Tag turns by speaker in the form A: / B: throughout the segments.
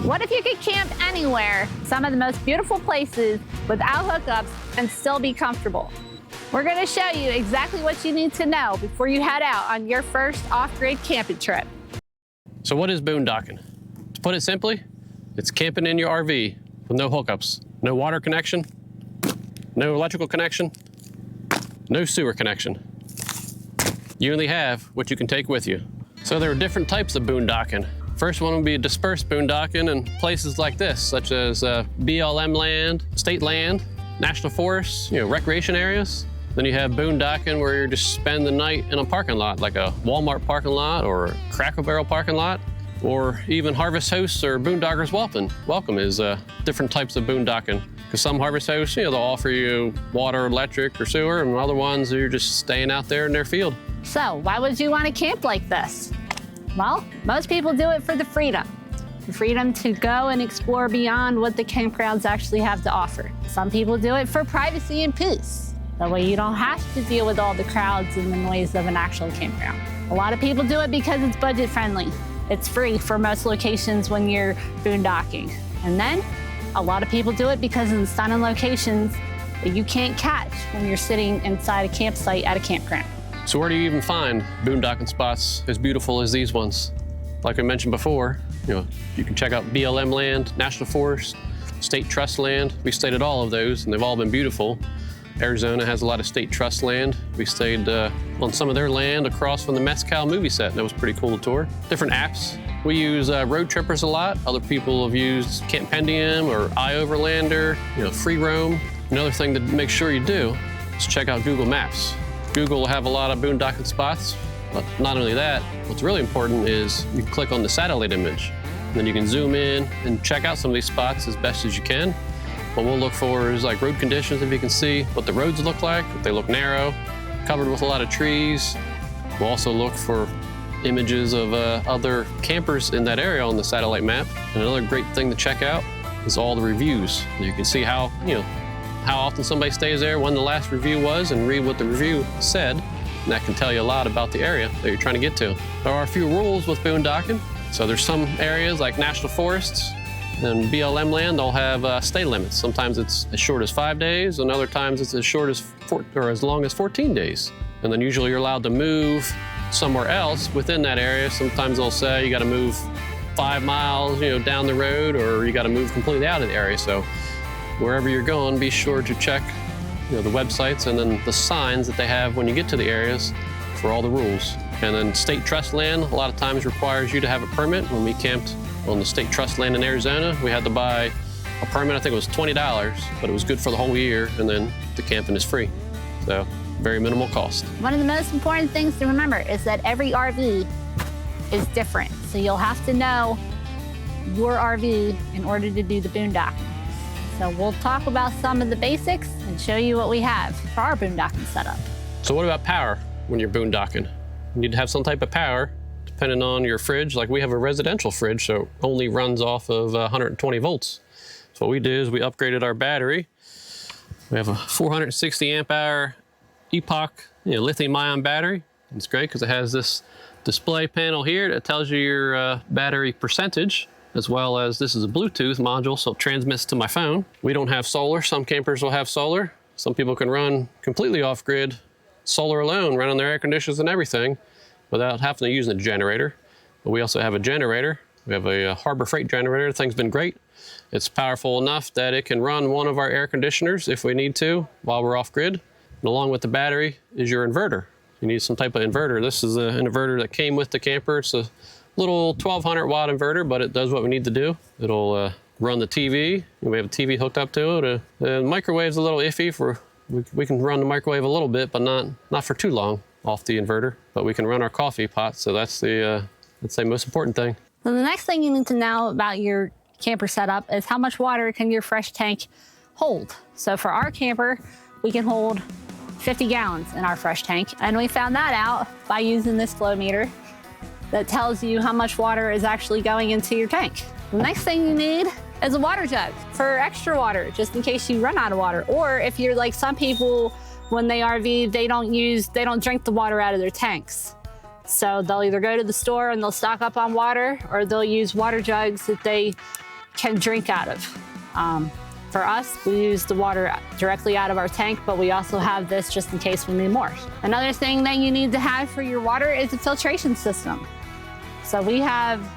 A: What if you could camp anywhere, some of the most beautiful places, without hookups and still be comfortable? We're going to show you exactly what you need to know before you head out on your first off-grid camping trip.
B: So what is boondocking? To put it simply, it's camping in your RV with no hookups, no water connection, no electrical connection, no sewer connection. You only have what you can take with you. So there are different types of boondocking. First one would be dispersed boondocking in places like this, such as BLM land, state land, national forests, recreation areas. Then you have boondocking where you're just spending the night in a parking lot, like a Walmart parking lot or a Cracker Barrel parking lot, or even harvest hosts or boondockers welcome is different types of boondocking. Because some harvest hosts, they'll offer you water, electric, or sewer, and other ones you're just staying out there in their field.
A: So why would you want to camp like this? Well, most people do it for the freedom to go and explore beyond what the campgrounds actually have to offer. Some people do it for privacy and peace. That way you don't have to deal with all the crowds and the noise of an actual campground. A lot of people do it because it's budget friendly. It's free for most locations when you're boondocking. And then a lot of people do it because of the stunning locations that you can't catch when you're sitting inside a campsite at a campground.
B: So where do you even find boondocking spots as beautiful as these ones? Like I mentioned before, you can check out BLM land, national forest, state trust land. We stayed at all of those and they've all been beautiful. Arizona has a lot of state trust land. We stayed on some of their land across from the Mezcal movie set. That was pretty cool to tour. Different apps. We use Road Trippers a lot. Other people have used Campendium or iOverlander, Free Roam. Another thing to make sure you do is check out Google Maps. Google will have a lot of boondocking spots, but not only that, what's really important is you click on the satellite image. Then you can zoom in and check out some of these spots as best as you can. What we'll look for is like road conditions, if you can see what the roads look like, if they look narrow, covered with a lot of trees. We'll also look for images of other campers in that area on the satellite map. And another great thing to check out is all the reviews. You can see how often somebody stays there, when the last review was, and read what the review said. And that can tell you a lot about the area that you're trying to get to. There are a few rules with boondocking. So there's some areas like national forests and BLM land, they'll have stay limits. Sometimes it's as short as 5 days, and other times it's as short as as long as 14 days. And then usually you're allowed to move somewhere else within that area. Sometimes they'll say you got to move 5 miles, down the road, or you got to move completely out of the area. So wherever you're going, be sure to check the websites and then the signs that they have when you get to the areas for all the rules. And then state trust land a lot of times requires you to have a permit. When we camped on the state trust land in Arizona, we had to buy a permit. I think it was $20, but it was good for the whole year, and then the camping is free. So very minimal cost.
A: One of the most important things to remember is that every RV is different. So you'll have to know your RV in order to do the boondocking. So we'll talk about some of the basics and show you what we have for our boondocking setup.
B: So what about power when you're boondocking? You need to have some type of power depending on your fridge. Like we have a residential fridge, so it only runs off of 120 volts. So what we did is we upgraded our battery. We have a 460 amp hour Epoch lithium ion battery. It's great because it has this display panel here that tells you your battery percentage, as well as this is a Bluetooth module, so it transmits to my phone. We don't have solar. Some campers will have solar. Some people can run completely off-grid, solar alone, run on their air conditioners and everything without having to use a generator. But we also have a generator. We have a Harbor Freight generator. The thing's been great. It's powerful enough that it can run one of our air conditioners if we need to while we're off-grid. And along with the battery is your inverter. You need some type of inverter. This is an inverter that came with the camper. It's a little 1200 watt inverter, but it does what we need to do. It'll run the TV. We have a TV hooked up to it. The microwave's a little iffy. We can run the microwave a little bit, but not for too long off the inverter. But we can run our coffee pot, so that's the let's say most important thing.
A: So the next thing you need to know about your camper setup is how much water can your fresh tank hold. So for our camper, we can hold 50 gallons in our fresh tank, and we found that out by using this flow meter that tells you how much water is actually going into your tank. The next thing you need is a water jug for extra water, just in case you run out of water. Or if you're like some people, when they RV, they don't drink the water out of their tanks. So they'll either go to the store and they'll stock up on water, or they'll use water jugs that they can drink out of. For us, we use the water directly out of our tank, but we also have this just in case we need more. Another thing that you need to have for your water is a filtration system. So we have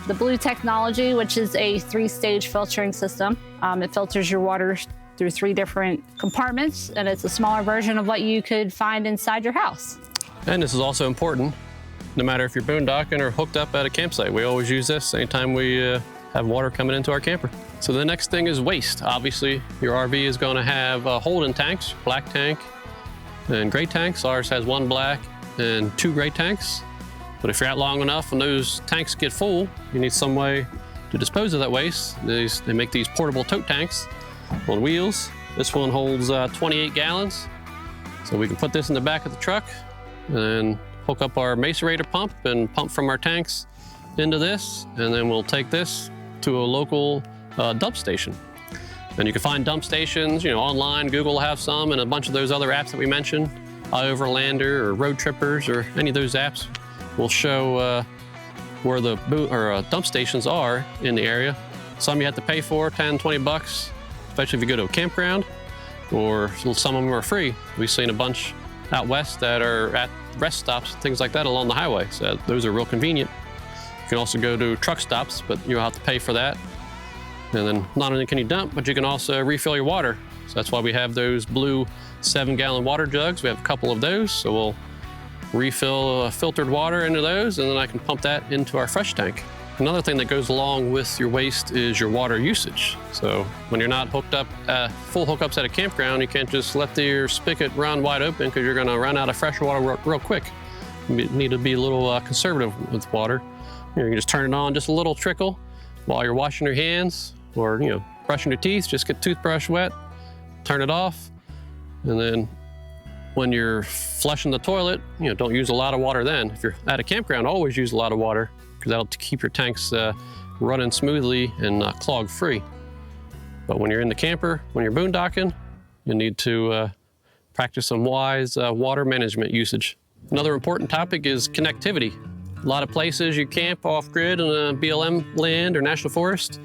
A: the Blue technology, which is a 3-stage filtering system. It filters your water through 3 different compartments, and it's a smaller version of what you could find inside your house.
B: And this is also important, no matter if you're boondocking or hooked up at a campsite. We always use this anytime we have water coming into our camper. So the next thing is waste. Obviously, your RV is going to have holding tanks, black tank and gray tanks. Ours has 1 black and 2 gray tanks. But if you're out long enough and those tanks get full, you need some way to dispose of that waste. They make these portable tote tanks on wheels. This one holds 28 gallons. So we can put this in the back of the truck and hook up our macerator pump and pump from our tanks into this. And then we'll take this to a local dump station. And you can find dump stations, online. Google will have some, and a bunch of those other apps that we mentioned, iOverlander or Road Trippers or any of those apps will show where the dump stations are in the area. Some you have to pay for, 10, 20 bucks, especially if you go to a campground, or some of them are free. We've seen a bunch out west that are at rest stops, things like that along the highway. So those are real convenient. You can also go to truck stops, but you'll have to pay for that. And then not only can you dump, but you can also refill your water. So that's why we have those blue 7-gallon water jugs. We have a couple of those, so we'll refill filtered water into those, and then I can pump that into our fresh tank. Another thing that goes along with your waste is your water usage. So when you're not hooked up, full hookups at a campground, you can't just let your spigot run wide open because you're gonna run out of fresh water real quick. You need to be a little conservative with water. You can just turn it on just a little trickle while you're washing your hands or brushing your teeth. Just get toothbrush wet, turn it off, and then when you're flushing the toilet, don't use a lot of water then. If you're at a campground, always use a lot of water because that'll keep your tanks running smoothly and clog free. But when you're in the camper, when you're boondocking, you need to practice some wise water management usage. Another important topic is connectivity. A lot of places you camp off-grid in a BLM land or national forest,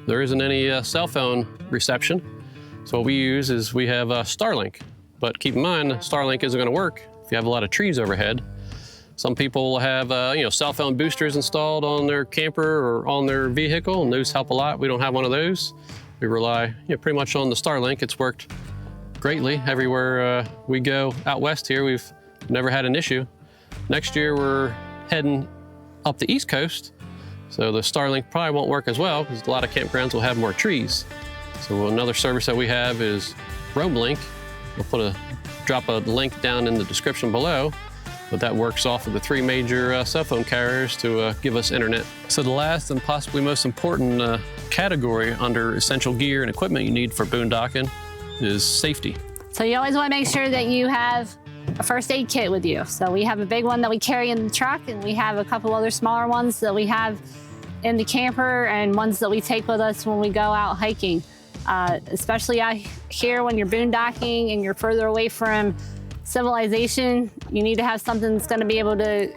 B: there isn't any cell phone reception. So what we use is we have Starlink. But keep in mind, Starlink isn't going to work if you have a lot of trees overhead. Some people have cell phone boosters installed on their camper or on their vehicle, and those help a lot. We don't have one of those. We rely pretty much on the Starlink. It's worked greatly everywhere we go out west here. We've never had an issue. Next year we're heading up the East Coast, so the Starlink probably won't work as well because a lot of campgrounds will have more trees. So another service that we have is RoamLink. We'll drop a link down in the description below, but that works off of the 3 major cell phone carriers to give us internet. So the last and possibly most important category under essential gear and equipment you need for boondocking is safety.
A: So you always want to make sure that you have a first aid kit with you. So we have a big one that we carry in the truck, and we have a couple other smaller ones that we have in the camper and ones that we take with us when we go out hiking. Especially out here when you're boondocking and you're further away from civilization, you need to have something that's going to be able to,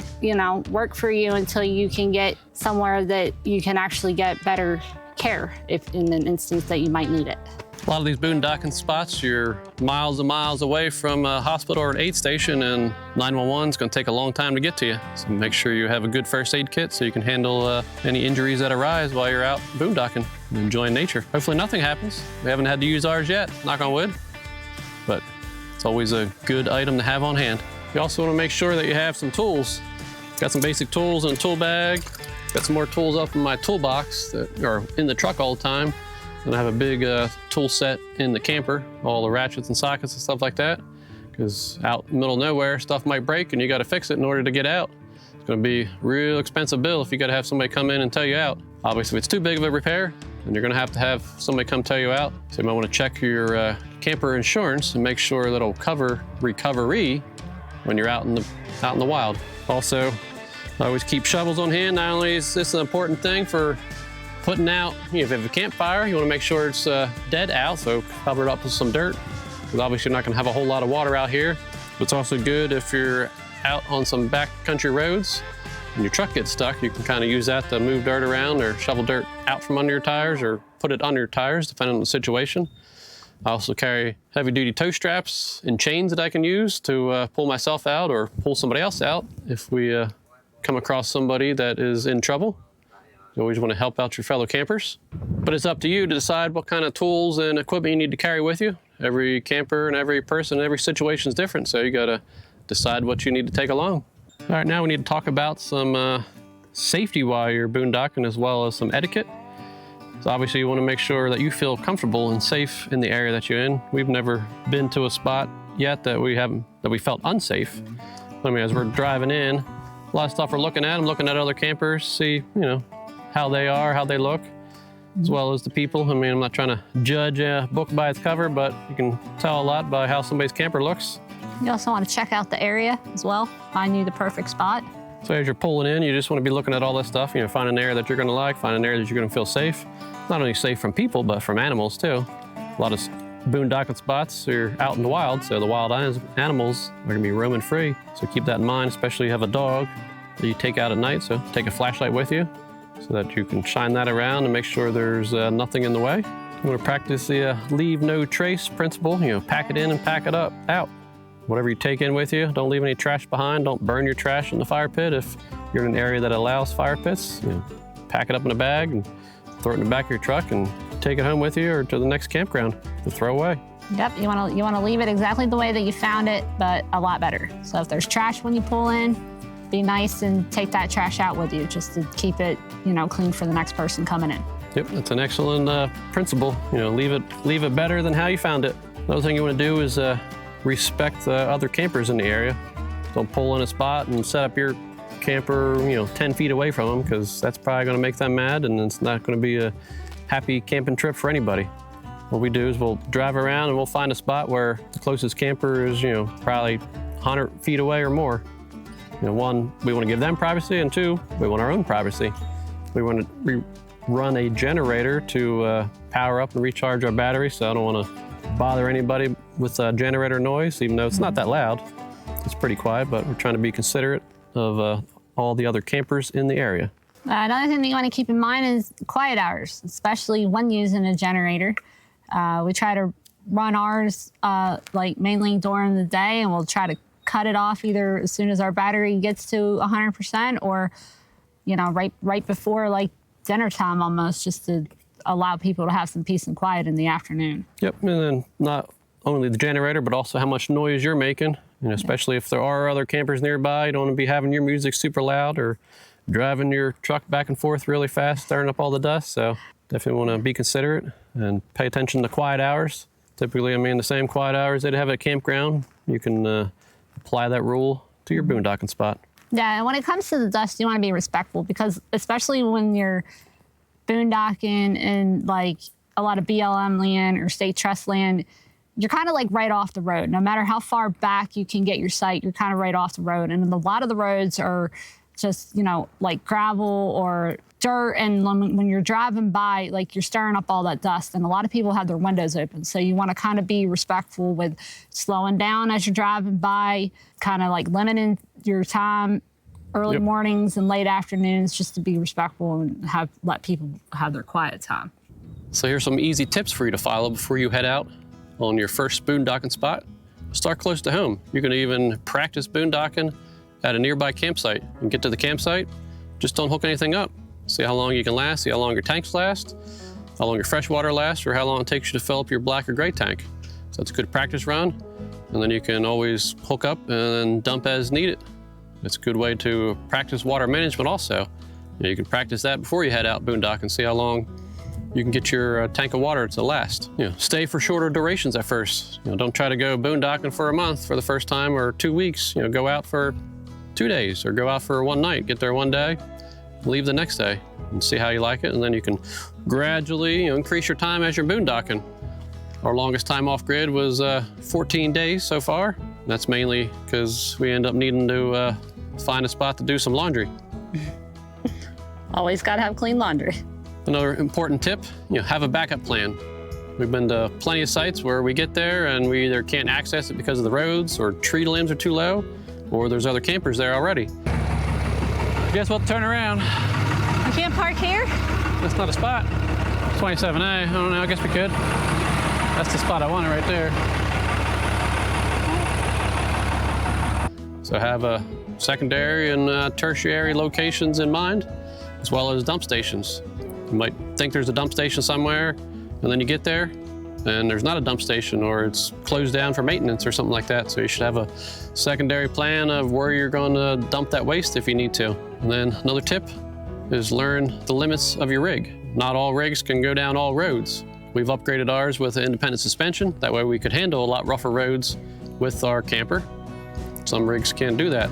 A: work for you until you can get somewhere that you can actually get better care if in an instance that you might need it.
B: A lot of these boondocking spots, you're miles and miles away from a hospital or an aid station, and 911 is going to take a long time to get to you. So make sure you have a good first aid kit so you can handle any injuries that arise while you're out boondocking and enjoying nature. Hopefully nothing happens. We haven't had to use ours yet, knock on wood, but it's always a good item to have on hand. You also want to make sure that you have some tools. Got some basic tools in a tool bag. Got some more tools up in my toolbox that are in the truck all the time. And I have a big tool set in the camper, all the ratchets and sockets and stuff like that, because out in the middle of nowhere, stuff might break and you got to fix it in order to get out. It's going to be a real expensive bill if you got to have somebody come in and tow you out. Obviously, if it's too big of a repair, then you're going to have somebody come tow you out. So you might want to check your camper insurance and make sure that it'll cover recovery when you're out in the wild. Also, I always keep shovels on hand. Not only is this an important thing for putting out, if you have a campfire, you want to make sure it's dead out, so cover it up with some dirt, because obviously you're not going to have a whole lot of water out here. But it's also good if you're out on some backcountry roads and your truck gets stuck, you can kind of use that to move dirt around or shovel dirt out from under your tires or put it under your tires, depending on the situation. I also carry heavy-duty tow straps and chains that I can use to pull myself out or pull somebody else out if we come across somebody that is in trouble. You always want to help out your fellow campers. But it's up to you to decide what kind of tools and equipment you need to carry with you. Every camper and every person, every situation is different, so you got to decide what you need to take along. All right, now we need to talk about some safety while you're boondocking, as well as some etiquette. So obviously you want to make sure that you feel comfortable and safe in the area that you're in. We've never been to a spot yet that we felt unsafe. I mean, as we're driving in, a lot of stuff we're looking at. I'm looking at other campers, see, how they are, how they look, as well as the people. I mean, I'm not trying to judge a book by its cover, but you can tell a lot by how somebody's camper looks.
A: You also want to check out the area as well, find you the perfect spot.
B: So as you're pulling in, you just want to be looking at all this stuff, find an area that you're going to like, find an area that you're going to feel safe. Not only safe from people, but from animals too. A lot of boondocking spots are out in the wild, so the wild animals are going to be roaming free. So keep that in mind, especially if you have a dog that you take out at night. So take a flashlight with you so that you can shine that around and make sure there's nothing in the way. You want to practice the leave no trace principle. Pack it in and pack it out. Whatever you take in with you, don't leave any trash behind. Don't burn your trash in the fire pit. If you're in an area that allows fire pits, pack it up in a bag and throw it in the back of your truck and take it home with you or to the next campground to throw away.
A: Yep, you want to leave it exactly the way that you found it, but a lot better. So if there's trash when you pull in, be nice and take that trash out with you just to keep it, clean for the next person coming in.
B: Yep, that's an excellent principle. Leave it better than how you found it. Another thing you want to do is respect other campers in the area. Don't pull in a spot and set up your camper, 10 feet away from them, because that's probably going to make them mad, and it's not going to be a happy camping trip for anybody. What we do is we'll drive around and we'll find a spot where the closest camper is, probably 100 feet away or more. One, we want to give them privacy, and two, we want our own privacy. We want to run a generator to power up and recharge our battery, so I don't want to bother anybody with generator noise, even though it's not that loud. It's pretty quiet, but we're trying to be considerate of all the other campers in the area.
A: Another thing that you want to keep in mind is quiet hours, especially when using a generator. We try to run ours mainly during the day, and we'll try to cut it off either as soon as our battery gets to 100% or, right before dinner time almost, just to allow people to have some peace and quiet in the afternoon.
B: Yep, and then not only the generator, but also how much noise you're making. Especially if there are other campers nearby, you don't want to be having your music super loud or driving your truck back and forth really fast, stirring up all the dust. So definitely want to be considerate and pay attention to quiet hours. Typically, the same quiet hours they'd have at a campground, you can apply that rule to your boondocking spot.
A: Yeah, and when it comes to the dust, you want to be respectful, because especially when you're boondocking in a lot of BLM land or state trust land, you're kind of right off the road. No matter how far back you can get your site, you're kind of right off the road. And a lot of the roads are just, gravel or dirt. And when you're driving by, you're stirring up all that dust. And a lot of people have their windows open. So you want to kind of be respectful with slowing down as you're driving by, kind of limiting your time, early mornings and late afternoons, just to be respectful and let people have their quiet time.
B: So here's some easy tips for you to follow before you head out on your first boondocking spot. Start close to home. You can even practice boondocking at a nearby campsite. You can get to the campsite, just don't hook anything up. See how long you can last, see how long your tanks last, how long your fresh water lasts, or how long it takes you to fill up your black or gray tank. So that's a good practice run, and then you can always hook up and then dump as needed. It's a good way to practice water management also. You can practice that before you head out boondocking, see how long you can get your tank of water to last. Stay for shorter durations at first. Don't try to go boondocking for a month for the first time, or 2 weeks. Go out for 2 days or go out for one night. Get there one day, leave the next day, and see how you like it. And then you can gradually increase your time as you're boondocking. Our longest time off grid was 14 days so far. That's mainly because we end up needing to find a spot to do some laundry.
A: Always got to have clean laundry.
B: Another important tip, have a backup plan. We've been to plenty of sites where we get there and we either can't access it because of the roads or tree limbs are too low, or there's other campers there already. I guess we'll turn around.
A: I can't park here?
B: That's not a spot. 27A, I don't know, I guess we could. That's the spot I wanted right there. So have a secondary and tertiary locations in mind, as well as dump stations. You might think there's a dump station somewhere, and then you get there, and there's not a dump station, or it's closed down for maintenance or something like that. So you should have a secondary plan of where you're going to dump that waste if you need to. And then another tip is learn the limits of your rig. Not all rigs can go down all roads. We've upgraded ours with independent suspension. That way we could handle a lot rougher roads with our camper. Some rigs can't do that.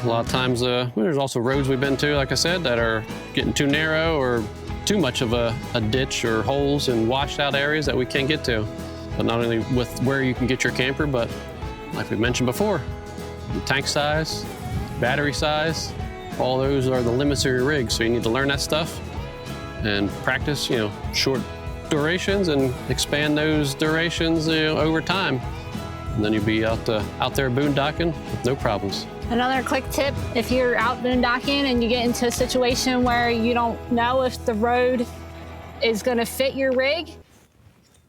B: A lot of times, there's also roads we've been to, like I said, that are getting too narrow or too much of a ditch or holes and washed out areas that we can't get to. But not only with where you can get your camper, but like we mentioned before, the tank size, battery size, all those are the limits of your rig. So you need to learn that stuff and practice, short durations and expand those durations, over time. And then you'll be out there boondocking with no problems.
A: Another quick tip, if you're out boondocking and you get into a situation where you don't know if the road is gonna fit your rig,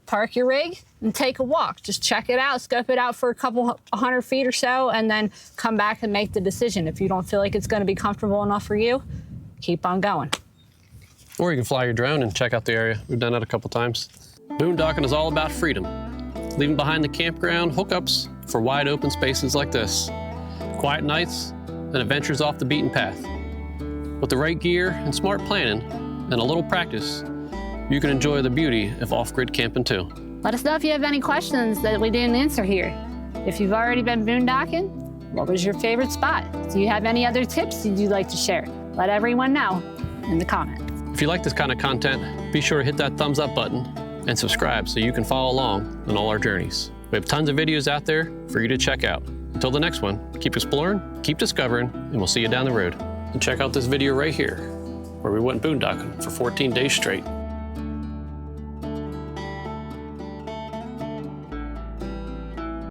A: park your rig and take a walk. Just check it out, scope it out for a couple 100 feet or so, and then come back and make the decision. If you don't feel like it's gonna be comfortable enough for you, keep on going.
B: Or you can fly your drone and check out the area. We've done that a couple times. Boondocking is all about freedom. Leaving behind the campground hookups for wide open spaces like this. Quiet nights and adventures off the beaten path. With the right gear and smart planning and a little practice, you can enjoy the beauty of off-grid camping too.
A: Let us know if you have any questions that we didn't answer here. If you've already been boondocking, what was your favorite spot? Do you have any other tips that you'd like to share? Let everyone know in the comments.
B: If you like this kind of content, be sure to hit that thumbs up button and subscribe so you can follow along on all our journeys. We have tons of videos out there for you to check out. Until the next one, keep exploring, keep discovering, and we'll see you down the road. And check out this video right here, where we went boondocking for 14 days straight.